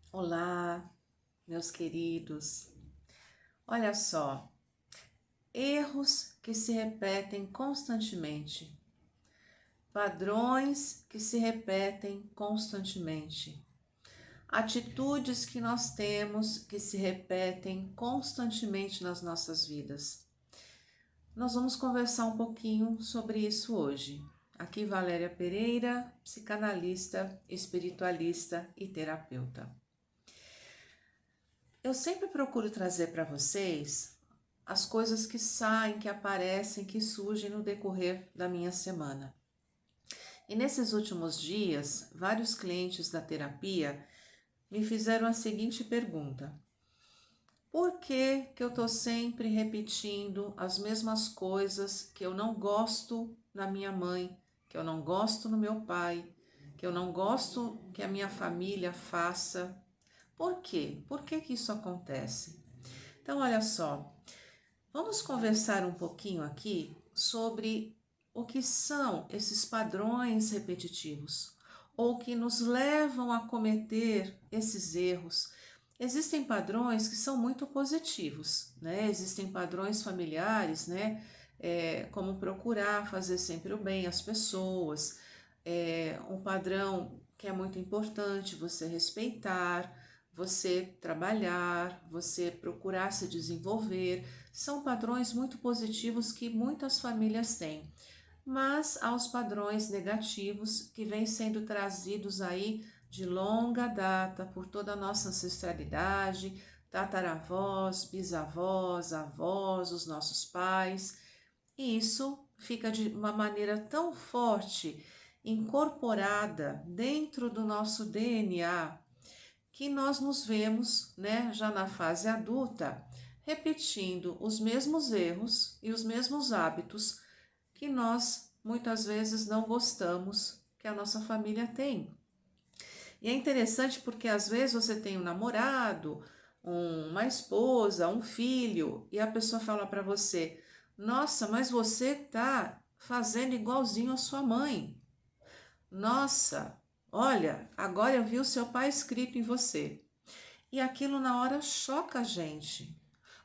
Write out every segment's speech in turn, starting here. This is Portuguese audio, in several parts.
Olá, meus queridos. Olha só, erros que se repetem constantemente, padrões que se repetem constantemente, atitudes que nós temos que se repetem constantemente nas nossas vidas. Nós vamos conversar um pouquinho sobre isso hoje. Aqui Valéria Pereira, psicanalista, espiritualista e terapeuta. Eu sempre procuro trazer para vocês as coisas que saem, que aparecem, que surgem no decorrer da minha semana. E nesses últimos dias, vários clientes da terapia me fizeram a seguinte pergunta: por que eu estou sempre repetindo as mesmas coisas que eu não gosto na minha mãe, que eu não gosto no meu pai, que eu não gosto que a minha família faça? Por quê? Por que isso acontece? Então, olha só, vamos conversar um pouquinho aqui sobre o que são esses padrões repetitivos ou que nos levam a cometer esses erros. Existem padrões que são muito positivos, né? Existem padrões familiares, né? Como procurar fazer sempre o bem às pessoas, um padrão que é muito importante você respeitar, você trabalhar, você procurar se desenvolver, são padrões muito positivos que muitas famílias têm. Mas há os padrões negativos que vêm sendo trazidos aí de longa data por toda a nossa ancestralidade, tataravós, bisavós, avós, os nossos pais. E isso fica de uma maneira tão forte, incorporada dentro do nosso DNA, que nós nos vemos, né, já na fase adulta, repetindo os mesmos erros e os mesmos hábitos que nós muitas vezes não gostamos que a nossa família tem. E é interessante porque às vezes você tem um namorado, uma esposa, um filho, e a pessoa fala para você: "Nossa, mas você tá fazendo igualzinho a sua mãe. Nossa, olha, agora eu vi o seu pai escrito em você." E aquilo na hora choca a gente,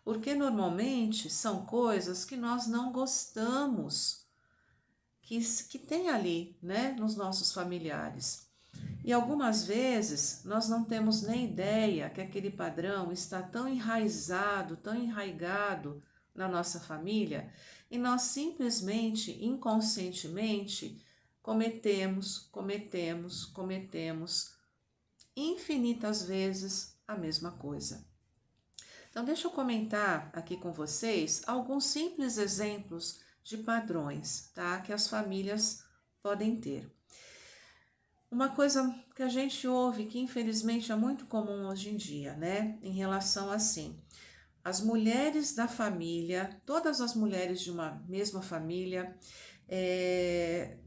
porque normalmente são coisas que nós não gostamos, que tem ali, né, nos nossos familiares. E algumas vezes nós não temos nem ideia que aquele padrão está tão enraizado, tão enraigado na nossa família, e nós simplesmente, inconscientemente, cometemos infinitas vezes a mesma coisa. Então, deixa eu comentar aqui com vocês alguns simples exemplos de padrões, tá? Que as famílias podem ter. Uma coisa que a gente ouve, que infelizmente é muito comum hoje em dia, né? Em relação assim, as mulheres da família, todas as mulheres de uma mesma família, é,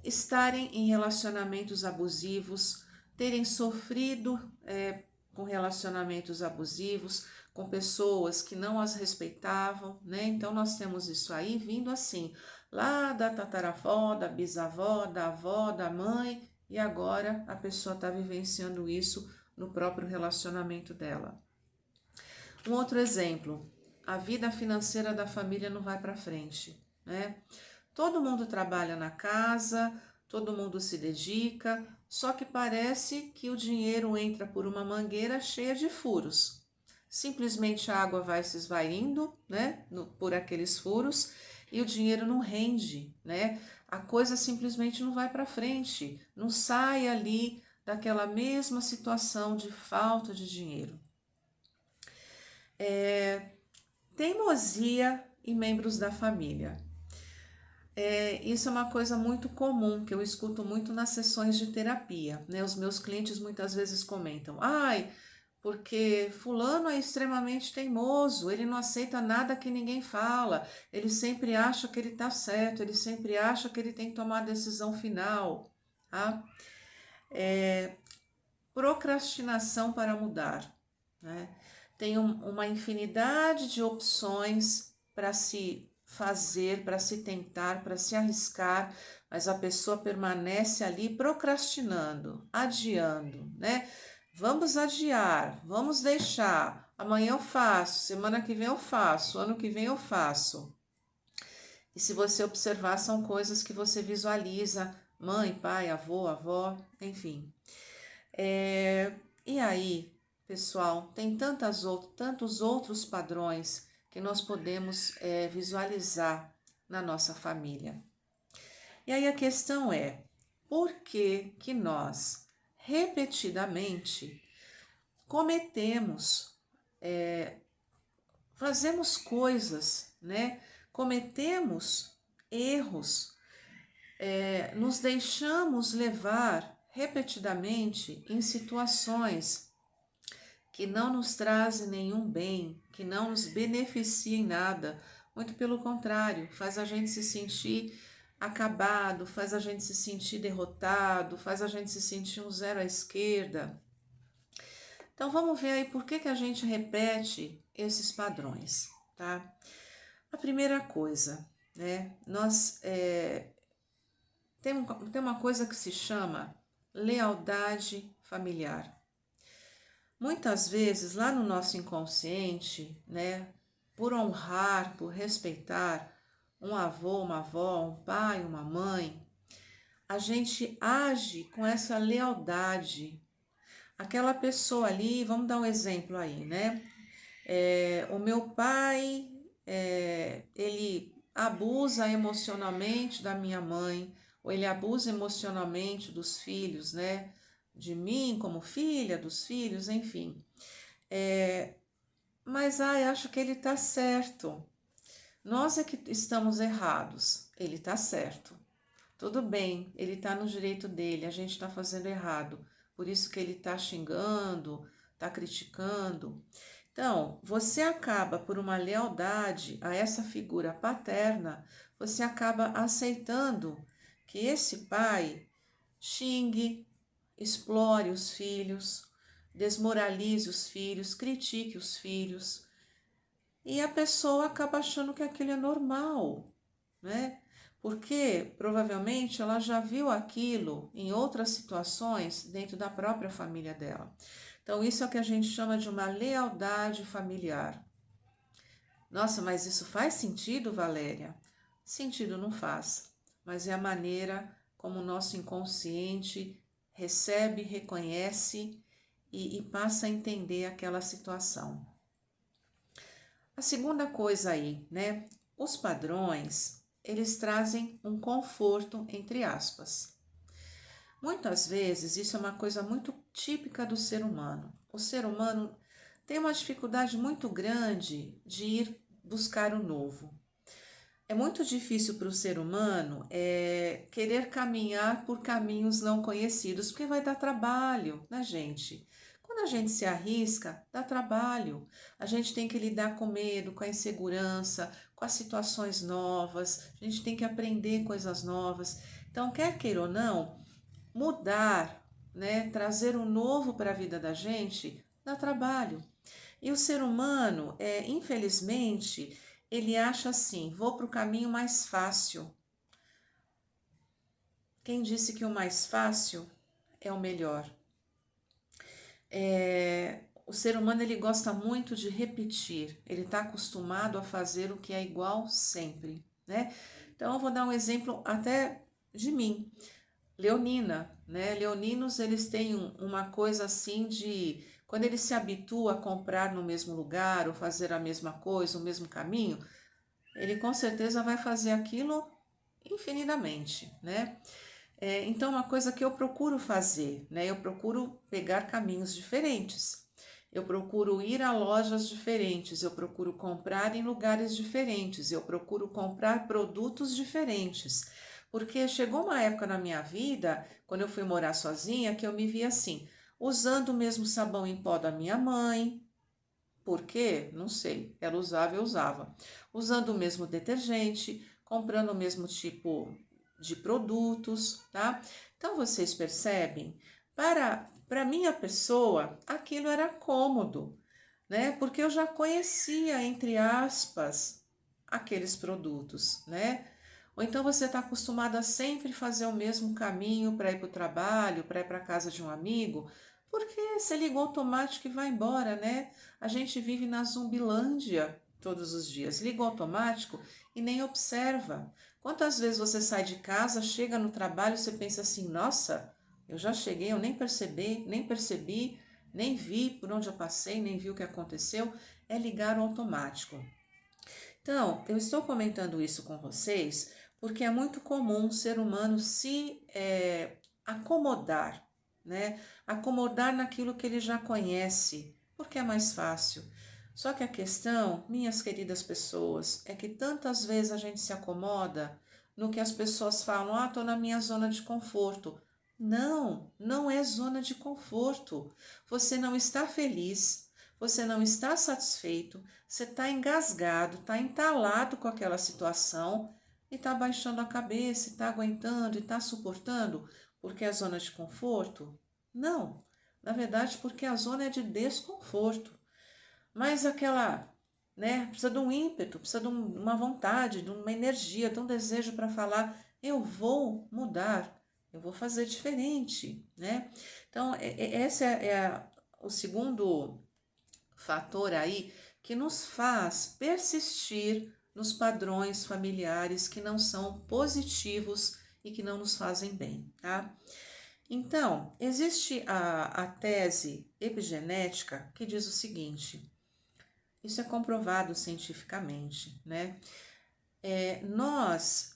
estarem em relacionamentos abusivos, terem sofrido com relacionamentos abusivos, com pessoas que não as respeitavam, né? Então nós temos isso aí vindo assim, lá da tataravó, da bisavó, da avó, da mãe, e agora a pessoa está vivenciando isso no próprio relacionamento dela. Um outro exemplo, a vida financeira da família não vai para frente, né? Todo mundo trabalha na casa, todo mundo se dedica, só que parece que o dinheiro entra por uma mangueira cheia de furos. Simplesmente a água vai se esvaindo, né, por aqueles furos e o dinheiro não rende, né? A coisa simplesmente não vai para frente, não sai ali daquela mesma situação de falta de dinheiro. Teimosia em membros da família. Isso é uma coisa muito comum que eu escuto muito nas sessões de terapia, né? Os meus clientes muitas vezes comentam: ai, porque fulano é extremamente teimoso, ele não aceita nada que ninguém fala, ele sempre acha que ele está certo, ele sempre acha que ele tem que tomar a decisão final, tá? Procrastinação para mudar, né? Tem uma infinidade de opções para se fazer, para se tentar, para se arriscar, mas a pessoa permanece ali procrastinando, adiando, né? vamos adiar, vamos deixar, amanhã eu faço, semana que vem eu faço, ano que vem eu faço. E se você observar, são coisas que você visualiza, mãe, pai, avô, avó, enfim. E aí, pessoal, tem tantos outros padrões que nós podemos visualizar na nossa família. E aí a questão é, por que que nós repetidamente cometemos, fazemos coisas, né? Cometemos erros, nos deixamos levar repetidamente em situações que não nos trazem nenhum bem, que não nos beneficia em nada. Muito pelo contrário, faz a gente se sentir acabado, faz a gente se sentir derrotado, faz a gente se sentir um zero à esquerda. Então vamos ver aí por que que a gente repete esses padrões, tá? A primeira coisa, né? Tem uma coisa que se chama lealdade familiar. Muitas vezes, lá no nosso inconsciente, né, por honrar, por respeitar um avô, uma avó, um pai, uma mãe, a gente age com essa lealdade. Aquela pessoa ali, vamos dar um exemplo aí, né? O meu pai, ele abusa emocionalmente da minha mãe, ou ele abusa emocionalmente dos filhos, né? De mim como filha, dos filhos, enfim. Mas, acho que ele está certo. Nós é que estamos errados. Ele está certo. Tudo bem, ele está no direito dele, a gente está fazendo errado. Por isso que ele está xingando, está criticando. Então, você acaba, por uma lealdade a essa figura paterna, você acaba aceitando que esse pai xingue, explore os filhos, desmoralize os filhos, critique os filhos. E a pessoa acaba achando que aquilo é normal, né? Porque provavelmente ela já viu aquilo em outras situações dentro da própria família dela. Então, isso é o que a gente chama de uma lealdade familiar. Nossa, mas isso faz sentido, Valéria? Sentido não faz, mas é a maneira como o nosso inconsciente recebe, reconhece e passa a entender aquela situação. A segunda coisa aí, né? Os padrões, eles trazem um conforto, entre aspas. Muitas vezes, isso é uma coisa muito típica do ser humano. O ser humano tem uma dificuldade muito grande de ir buscar o novo. É muito difícil para o ser humano querer caminhar por caminhos não conhecidos, porque vai dar trabalho, né, gente? Quando a gente se arrisca, dá trabalho. A gente tem que lidar com medo, com a insegurança, com as situações novas, a gente tem que aprender coisas novas. Então, quer queira ou não, mudar, né, trazer o novo para a vida da gente, dá trabalho. E o ser humano, infelizmente, ele acha assim: vou para o caminho mais fácil. Quem disse que o mais fácil é o melhor? O ser humano ele gosta muito de repetir, ele está acostumado a fazer o que é igual sempre, né? Então eu vou dar um exemplo até de mim. Leonina, né? Leoninos, eles têm uma coisa assim de quando ele se habitua a comprar no mesmo lugar ou fazer a mesma coisa, o mesmo caminho, ele com certeza vai fazer aquilo infinitamente, né? Então, uma coisa que eu procuro fazer, né? Eu procuro pegar caminhos diferentes. Eu procuro ir a lojas diferentes, eu procuro comprar em lugares diferentes, eu procuro comprar produtos diferentes. Porque chegou uma época na minha vida, quando eu fui morar sozinha, que eu me vi assim, usando o mesmo sabão em pó da minha mãe. Por quê? Não sei. Ela usava, eu usava. Usando o mesmo detergente, comprando o mesmo tipo de produtos, tá? Então vocês percebem, para minha pessoa, aquilo era cômodo, né? Porque eu já conhecia, entre aspas, aqueles produtos, né? Ou então você está acostumado a sempre fazer o mesmo caminho para ir para o trabalho, para ir para a casa de um amigo, porque você liga o automático e vai embora, né? A gente vive na zumbilândia todos os dias. Liga o automático e nem observa. Quantas vezes você sai de casa, chega no trabalho, você pensa assim, nossa, eu já cheguei, eu nem percebi, nem vi por onde eu passei, nem vi o que aconteceu. É ligar o automático. Então, eu estou comentando isso com vocês porque é muito comum o ser humano se acomodar, né? Acomodar naquilo que ele já conhece, porque é mais fácil. Só que a questão, minhas queridas pessoas, é que tantas vezes a gente se acomoda no que as pessoas falam, estou na minha zona de conforto. Não, não é zona de conforto. Você não está feliz, você não está satisfeito, você está engasgado, está entalado com aquela situação e está baixando a cabeça, está aguentando e está suportando porque é zona de conforto? Não, na verdade porque a zona é de desconforto. Mas aquela, né, precisa de um ímpeto, precisa de uma vontade, de uma energia, de um desejo para falar, eu vou mudar, eu vou fazer diferente, né? Então, esse o segundo fator aí que nos faz persistir nos padrões familiares que não são positivos e que não nos fazem bem, tá? Então, existe a tese epigenética que diz o seguinte: isso é comprovado cientificamente, né? Nós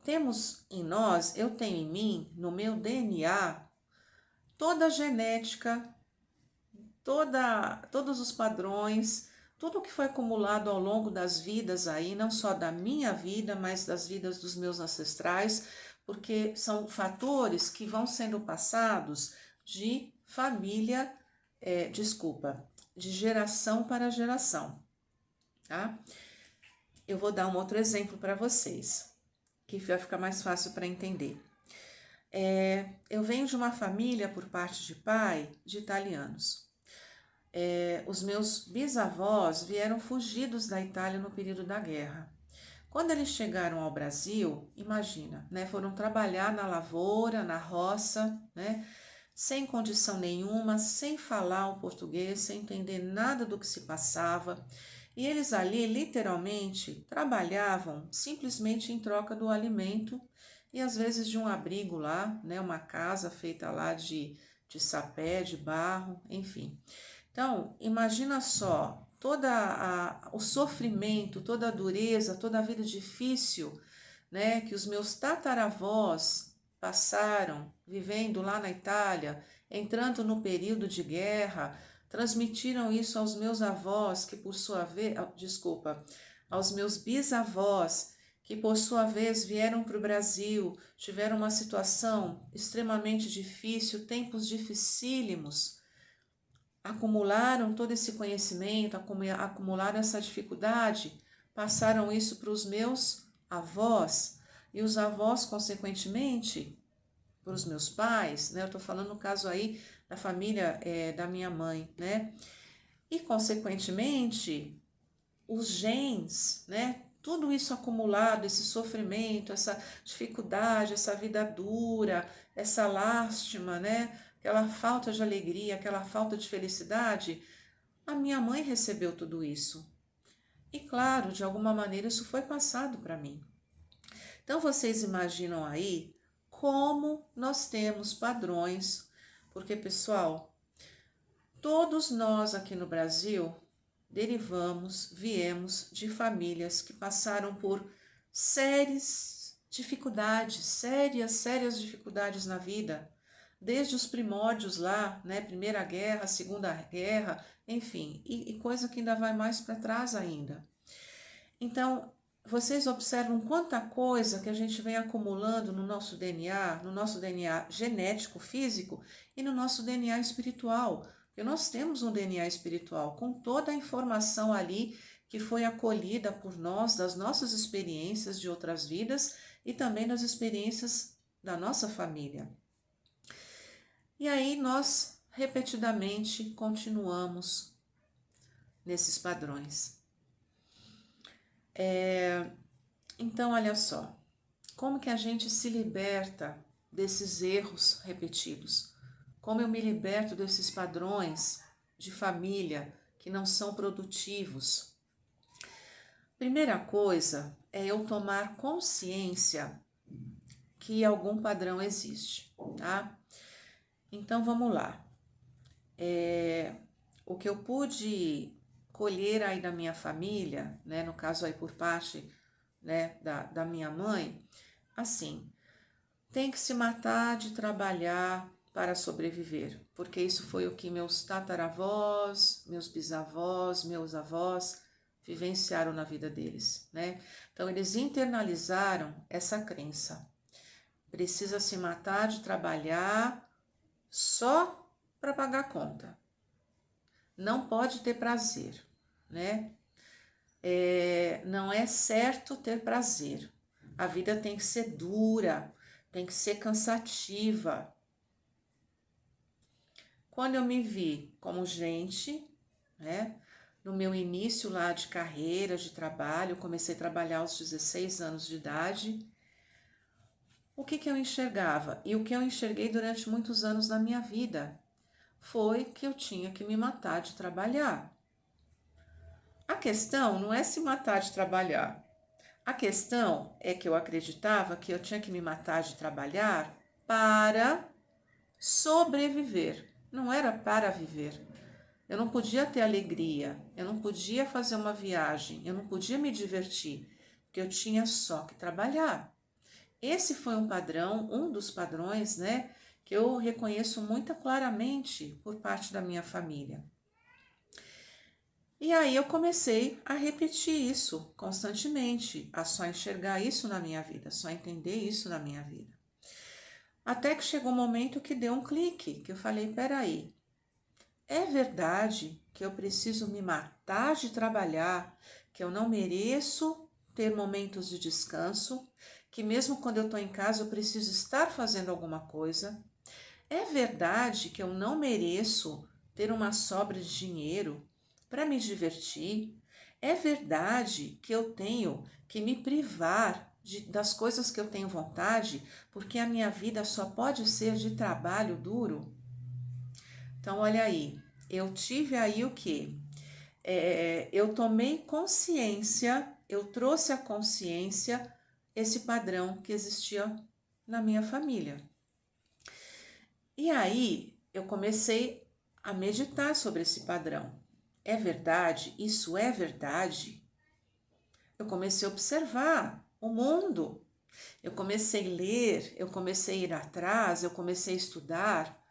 temos em nós, eu tenho em mim, no meu DNA, toda a genética, todos os padrões, tudo que foi acumulado ao longo das vidas aí, não só da minha vida, mas das vidas dos meus ancestrais, porque são fatores que vão sendo passados de família, de geração para geração, tá? Eu vou dar um outro exemplo para vocês, que vai ficar mais fácil para entender. Eu venho de uma família, por parte de pai, de italianos. Os meus bisavós vieram fugidos da Itália no período da guerra. Quando eles chegaram ao Brasil, imagina, né, foram trabalhar na lavoura, na roça, né, sem condição nenhuma, sem falar o português, sem entender nada do que se passava. E eles ali, literalmente, trabalhavam simplesmente em troca do alimento e às vezes de um abrigo lá, né, uma casa feita lá de sapé, de barro, enfim. Então, imagina só, o sofrimento, toda a dureza, toda a vida difícil, né, que os meus tataravós passaram vivendo lá na Itália, entrando no período de guerra, transmitiram isso aos meus avós, que por sua vez, aos meus bisavós, que por sua vez vieram para o Brasil, tiveram uma situação extremamente difícil, tempos dificílimos, acumularam todo esse conhecimento, acumularam essa dificuldade, passaram isso para os meus avós, e os avós, consequentemente, para os meus pais, né? Eu estou falando no caso aí da família da minha mãe, né? E, consequentemente, os genes, né? Tudo isso acumulado, esse sofrimento, essa dificuldade, essa vida dura, essa lástima, né? Aquela falta de alegria, aquela falta de felicidade, a minha mãe recebeu tudo isso. E claro, de alguma maneira isso foi passado para mim. Então vocês imaginam aí como nós temos padrões, porque pessoal, todos nós aqui no Brasil viemos de famílias que passaram por sérias dificuldades na vida, desde os primórdios lá, né, Primeira Guerra, Segunda Guerra, enfim, e coisa que ainda vai mais para trás ainda. Então, vocês observam quanta coisa que a gente vem acumulando no nosso DNA genético, físico e no nosso DNA espiritual. Porque nós temos um DNA espiritual com toda a informação ali que foi acolhida por nós, das nossas experiências de outras vidas e também das experiências da nossa família. E aí nós repetidamente continuamos nesses padrões. Então, olha só, como que a gente se liberta desses erros repetidos? Como eu me liberto desses padrões de família que não são produtivos? Primeira coisa é eu tomar consciência que algum padrão existe, tá? Então vamos lá. O que eu pude colher aí da minha família, né? No caso aí por parte, né, da minha mãe, assim, tem que se matar de trabalhar para sobreviver, porque isso foi o que meus tataravós, meus bisavós, meus avós vivenciaram na vida deles, né? Então eles internalizaram essa crença. Precisa se matar de trabalhar só para pagar a conta. Não pode ter prazer, né? Não é certo ter prazer. A vida tem que ser dura, tem que ser cansativa. Quando eu me vi como gente, né, no meu início lá de carreira, de trabalho, eu comecei a trabalhar aos 16 anos de idade, o que eu enxergava? E o que eu enxerguei durante muitos anos da minha vida foi que eu tinha que me matar de trabalhar. A questão não é se matar de trabalhar. A questão é que eu acreditava que eu tinha que me matar de trabalhar para sobreviver, não era para viver. Eu não podia ter alegria, eu não podia fazer uma viagem, eu não podia me divertir, porque eu tinha só que trabalhar. Esse foi um padrão, um dos padrões, né, que eu reconheço muito claramente por parte da minha família. E aí eu comecei a repetir isso constantemente, a só enxergar isso na minha vida, só entender isso na minha vida. Até que chegou um momento que deu um clique, que eu falei, peraí, é verdade que eu preciso me matar de trabalhar, que eu não mereço ter momentos de descanso, que mesmo quando eu estou em casa eu preciso estar fazendo alguma coisa. É verdade que eu não mereço ter uma sobra de dinheiro para me divertir. É verdade que eu tenho que me privar das coisas que eu tenho vontade, porque a minha vida só pode ser de trabalho duro. Então, olha aí, eu tive aí o quê? Eu tomei consciência, eu trouxe à consciência esse padrão que existia na minha família. E aí eu comecei a meditar sobre esse padrão. É verdade? Isso é verdade? Eu comecei a observar o mundo. Eu comecei a ler, eu comecei a ir atrás, eu comecei a estudar,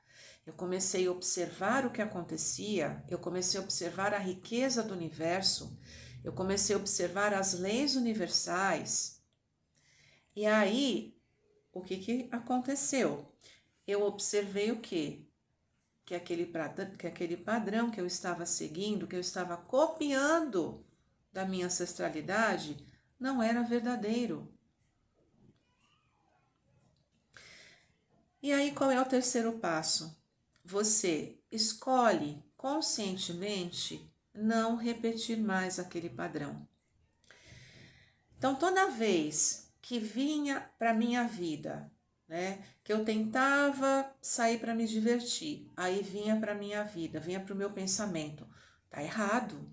eu comecei a observar o que acontecia, eu comecei a observar a riqueza do universo, eu comecei a observar as leis universais. E aí, o que aconteceu? Eu observei o quê? Que aquele padrão que eu estava seguindo, que eu estava copiando da minha ancestralidade, não era verdadeiro. E aí, qual é o terceiro passo? Você escolhe conscientemente não repetir mais aquele padrão. Então, toda vez que vinha para minha vida, né, que eu tentava sair para me divertir, aí vinha para minha vida, vinha para o meu pensamento, tá errado.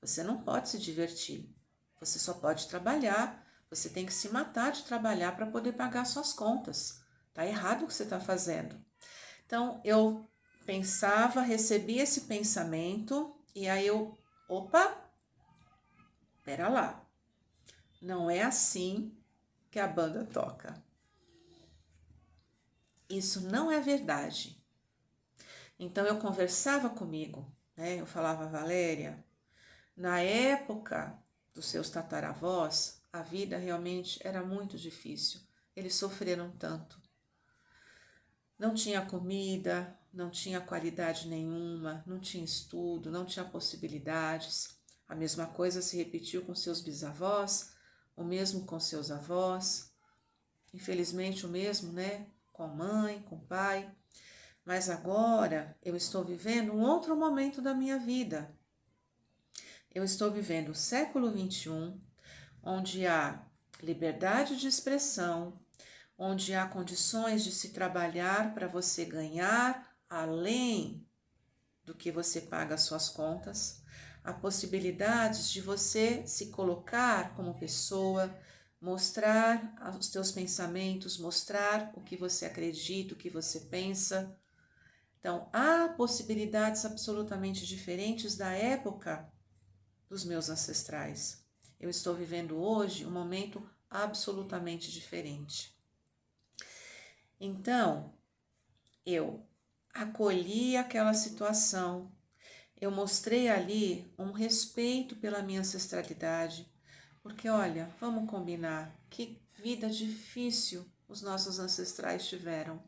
Você não pode se divertir. Você só pode trabalhar. Você tem que se matar de trabalhar para poder pagar suas contas. Tá errado o que você está fazendo. Então, eu pensava, recebia esse pensamento e aí opa, pera lá. Não é assim que a banda toca. Isso não é verdade. Então, eu conversava comigo, né? Eu falava, Valéria, na época dos seus tataravós, a vida realmente era muito difícil. Eles sofreram tanto. Não tinha comida, não tinha qualidade nenhuma, não tinha estudo, não tinha possibilidades. A mesma coisa se repetiu com seus bisavós, o mesmo com seus avós. Infelizmente o mesmo, né? Com a mãe, com o pai. Mas agora eu estou vivendo um outro momento da minha vida. Eu estou vivendo o século XXI, onde há liberdade de expressão, onde há condições de se trabalhar para você ganhar além do que você paga as suas contas, há possibilidades de você se colocar como pessoa, mostrar os teus pensamentos, mostrar o que você acredita, o que você pensa. Então, há possibilidades absolutamente diferentes da época dos meus ancestrais. Eu estou vivendo hoje um momento absolutamente diferente. Então, eu acolhi aquela situação, eu mostrei ali um respeito pela minha ancestralidade, porque olha, vamos combinar, que vida difícil os nossos ancestrais tiveram.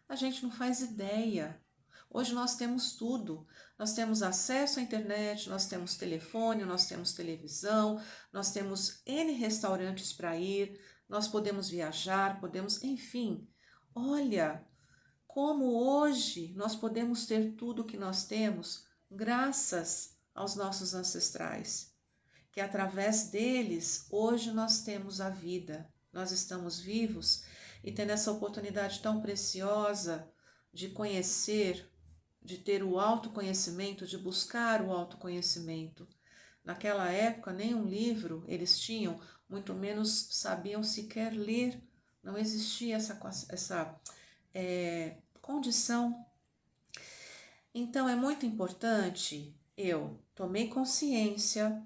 A gente não faz ideia. Hoje nós temos tudo. Nós temos acesso à internet, nós temos telefone, nós temos televisão, nós temos N restaurantes para ir, nós podemos viajar, podemos, enfim. Olha, como hoje nós podemos ter tudo o que nós temos graças aos nossos ancestrais, que através deles hoje nós temos a vida, nós estamos vivos e tendo essa oportunidade tão preciosa de conhecer, de ter o autoconhecimento, de buscar o autoconhecimento. Naquela época, nenhum livro eles tinham, muito menos sabiam sequer ler, não existia essa condição. Então, é muito importante, eu tomei consciência,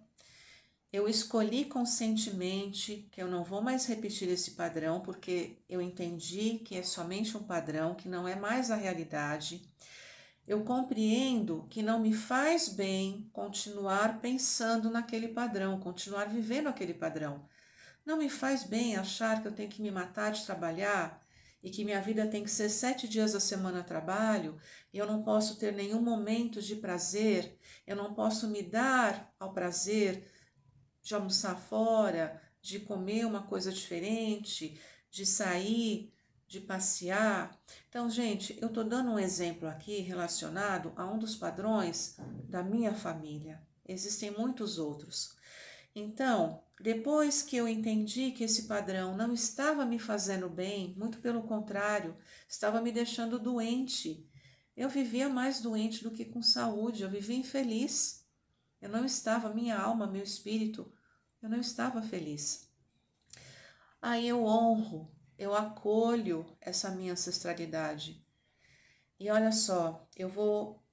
eu escolhi conscientemente que eu não vou mais repetir esse padrão, porque eu entendi que é somente um padrão, que não é mais a realidade. Eu compreendo que não me faz bem continuar pensando naquele padrão, continuar vivendo aquele padrão. Não me faz bem achar que eu tenho que me matar de trabalhar e que minha vida tem que ser 7 dias a semana trabalho e eu não posso ter nenhum momento de prazer, eu não posso me dar ao prazer de almoçar fora, de comer uma coisa diferente, de sair, de passear. Então, gente, eu estou dando um exemplo aqui relacionado a um dos padrões da minha família. Existem muitos outros. Então, depois que eu entendi que esse padrão não estava me fazendo bem, muito pelo contrário, estava me deixando doente. Eu vivia mais doente do que com saúde, eu vivia infeliz. Eu não estava, minha alma, meu espírito, eu não estava feliz. Aí eu honro, eu acolho essa minha ancestralidade. E olha só, eu vou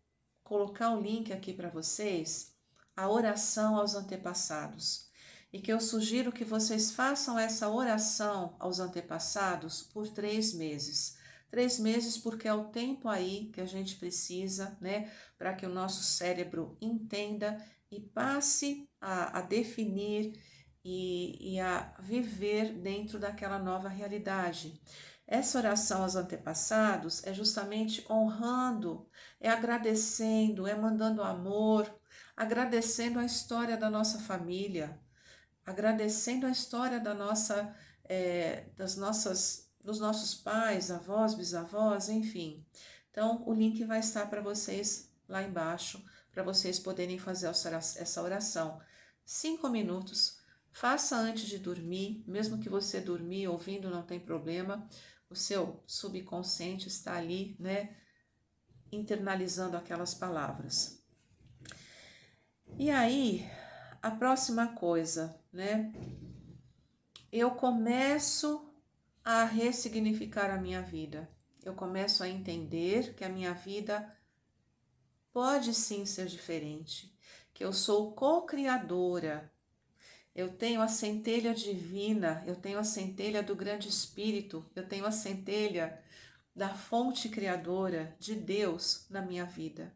colocar o link aqui para vocês, a oração aos antepassados. E que eu sugiro que vocês façam essa oração aos antepassados por 3 meses. 3 meses porque é o tempo aí que a gente precisa, né, para que o nosso cérebro entenda e passe a definir e a viver dentro daquela nova realidade. Essa oração aos antepassados é justamente honrando, é agradecendo, é mandando amor, agradecendo a história da nossa família, agradecendo a história dos nossos pais, avós, bisavós, enfim. Então, o link vai estar para vocês lá embaixo, para vocês poderem fazer essa oração. 5 minutos, faça antes de dormir, mesmo que você dormir ouvindo, não tem problema. O seu subconsciente está ali, né, internalizando aquelas palavras. E aí, a próxima coisa, né? Eu começo a ressignificar a minha vida. Eu começo a entender que a minha vida pode sim ser diferente, que eu sou co-criadora. Eu tenho a centelha divina, eu tenho a centelha do grande espírito, eu tenho a centelha da fonte criadora de Deus na minha vida.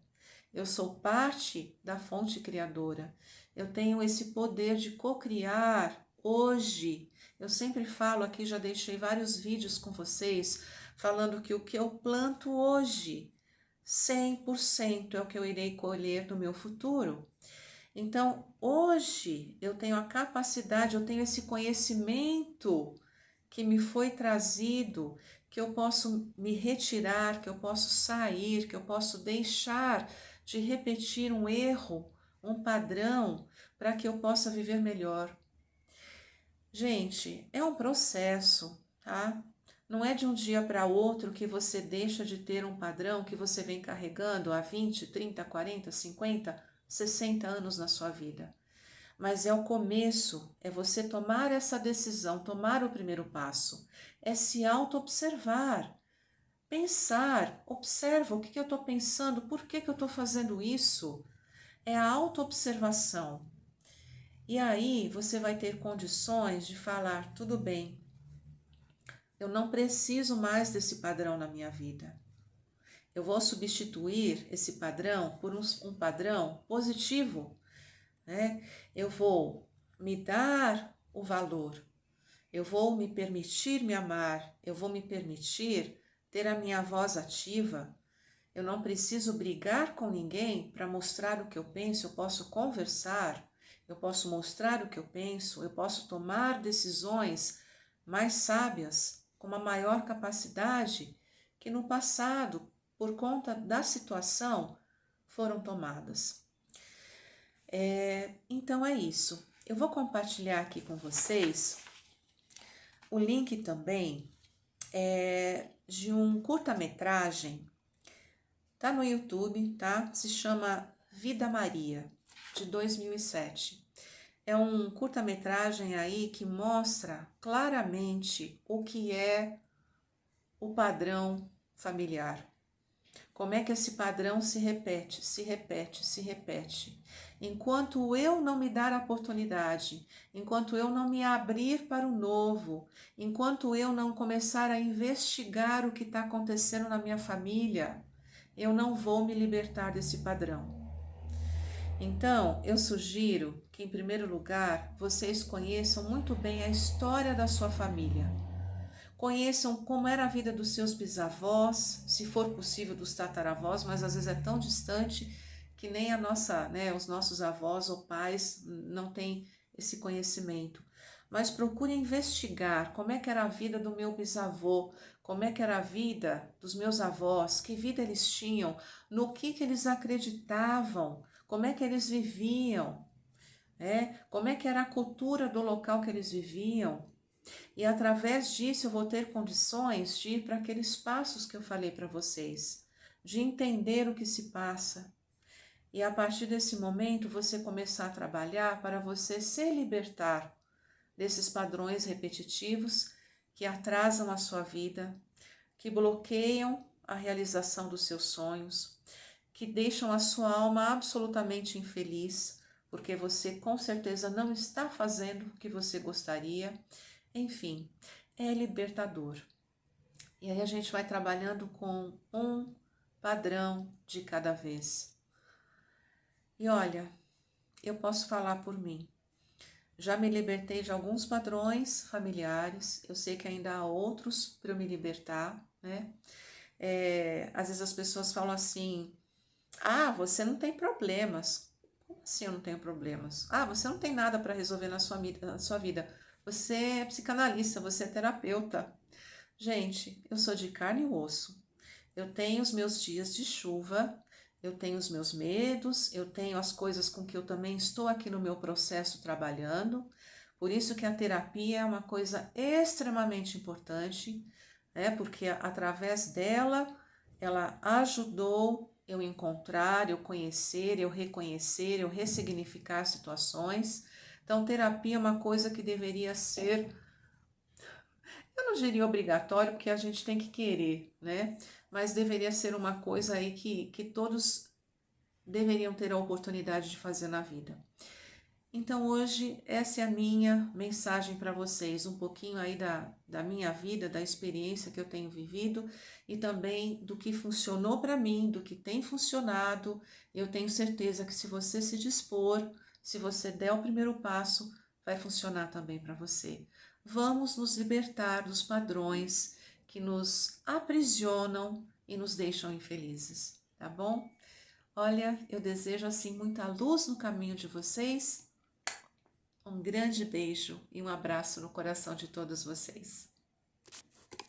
Eu sou parte da fonte criadora. Eu tenho esse poder de co-criar hoje. Eu sempre falo aqui, já deixei vários vídeos com vocês, falando que o que eu planto hoje, 100% é o que eu irei colher no meu futuro. Então, hoje eu tenho a capacidade, eu tenho esse conhecimento que me foi trazido, que eu posso me retirar, que eu posso sair, que eu posso deixar de repetir um erro, um padrão, para que eu possa viver melhor. Gente, é um processo, tá? Não é de um dia para outro que você deixa de ter um padrão que você vem carregando há 20, 30, 40, 50, 60 anos na sua vida. Mas é o começo, é você tomar essa decisão, tomar o primeiro passo, é se auto-observar, pensar, observa o que eu estou pensando, por que eu estou fazendo isso? É a auto-observação. E aí você vai ter condições de falar, tudo bem, eu não preciso mais desse padrão na minha vida. Eu vou substituir esse padrão por um padrão positivo, né? Eu vou me dar o valor, eu vou me permitir me amar, eu vou me permitir ter a minha voz ativa. Eu não preciso brigar com ninguém para mostrar o que eu penso, eu posso conversar, eu posso mostrar o que eu penso, eu posso tomar decisões mais sábias, com uma maior capacidade que no passado, por conta da situação, foram tomadas. Então é isso. Eu vou compartilhar aqui com vocês o link também de um curta-metragem. Tá no YouTube, tá? Se chama Vida Maria, de 2007. É um curta-metragem aí que mostra claramente o que é o padrão familiar. Como é que esse padrão se repete, se repete, se repete. Enquanto eu não me dar a oportunidade, enquanto eu não me abrir para o novo, enquanto eu não começar a investigar o que está acontecendo na minha família, eu não vou me libertar desse padrão. Então, eu sugiro que, em primeiro lugar, vocês conheçam muito bem a história da sua família. Conheçam como era a vida dos seus bisavós, se for possível dos tataravós, mas às vezes é tão distante que nem os nossos avós ou pais não têm esse conhecimento. Mas procure investigar como é que era a vida do meu bisavô, como é que era a vida dos meus avós, que vida eles tinham, no que eles acreditavam, como é que eles viviam, como é que era a cultura do local que eles viviam. E através disso eu vou ter condições de ir para aqueles passos que eu falei para vocês, de entender o que se passa. E a partir desse momento você começar a trabalhar para você se libertar desses padrões repetitivos que atrasam a sua vida, que bloqueiam a realização dos seus sonhos, que deixam a sua alma absolutamente infeliz, porque você com certeza não está fazendo o que você gostaria. Enfim, é libertador. E aí a gente vai trabalhando com um padrão de cada vez. E olha, eu posso falar por mim. Já me libertei de alguns padrões familiares, eu sei que ainda há outros para eu me libertar, né? Às vezes as pessoas falam assim, você não tem problemas. Como assim eu não tenho problemas? Você não tem nada para resolver na sua vida. Você é psicanalista, você é terapeuta. Gente, eu sou de carne e osso. Eu tenho os meus dias de chuva, eu tenho os meus medos, eu tenho as coisas com que eu também estou aqui no meu processo trabalhando. Por isso que a terapia é uma coisa extremamente importante, né? Porque através dela, ela ajudou eu encontrar, eu conhecer, eu reconhecer, eu ressignificar situações. Então, terapia é uma coisa que deveria ser, eu não diria obrigatório, porque a gente tem que querer, né? Mas deveria ser uma coisa aí que todos deveriam ter a oportunidade de fazer na vida. Então hoje essa é a minha mensagem para vocês, um pouquinho aí da minha vida, da experiência que eu tenho vivido e também do que funcionou para mim, do que tem funcionado. Eu tenho certeza que se você se dispor, se você der o primeiro passo, vai funcionar também para você. Vamos nos libertar dos padrões que nos aprisionam e nos deixam infelizes, tá bom? Olha, eu desejo assim muita luz no caminho de vocês. Um grande beijo e um abraço no coração de todos vocês.